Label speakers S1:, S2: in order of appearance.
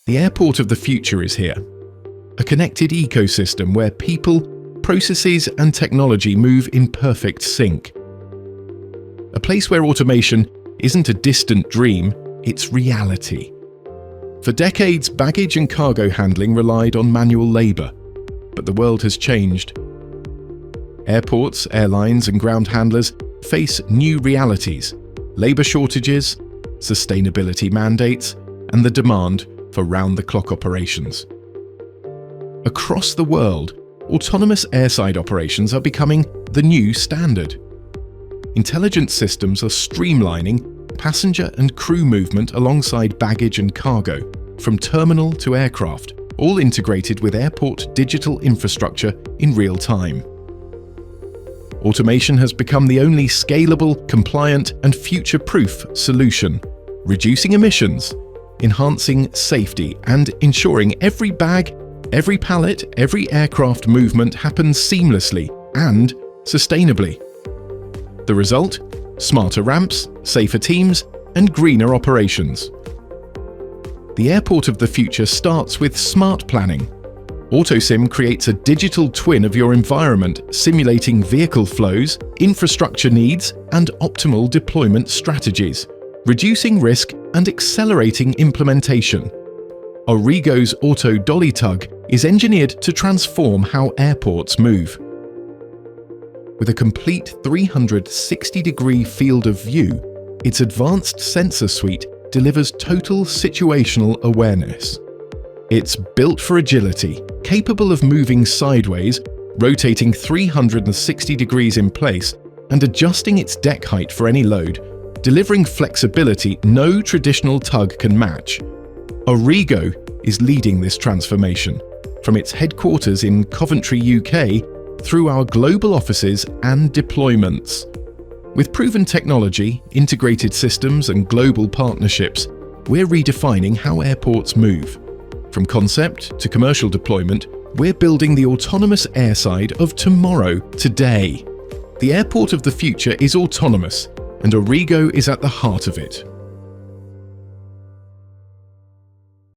S1: The airport of the future is here. A connected ecosystem where people, processes and technology move in perfect sync. A place where automation isn't a distant dream, it's reality. For decades, baggage and cargo handling relied on manual labour, but the world has changed. Airports, airlines and ground handlers face new realities: labour shortages, sustainability mandates, and the demand for round-the-clock operations. Across the world, autonomous airside operations are becoming the new standard. Intelligent systems are streamlining passenger and crew movement alongside baggage and cargo, from terminal to aircraft, all integrated with airport digital infrastructure in real time. Automation has become the only scalable, compliant and future-proof solution, reducing emissions, enhancing safety and ensuring every bag, every pallet, every aircraft movement happens seamlessly and sustainably. The result? Smarter ramps, safer teams, and greener operations. The airport of the future starts with smart planning. AutoSim creates a digital twin of your environment, simulating vehicle flows, infrastructure needs, and optimal deployment strategies, reducing risk and accelerating implementation. Aurrigo's Auto-DollyTug is engineered to transform how airports move. With a complete 360-degree field of view, its advanced sensor suite delivers total situational awareness. It's built for agility, capable of moving sideways, rotating 360 degrees in place, and adjusting its deck height for any load, delivering flexibility no traditional tug can match. Aurrigo is leading this transformation, from its headquarters in Coventry, UK, through our global offices and deployments. With proven technology, integrated systems and global partnerships, we're redefining how airports move. From concept to commercial deployment, we're building the autonomous airside of tomorrow, today. The airport of the future is autonomous, and Aurrigo is at the heart of it.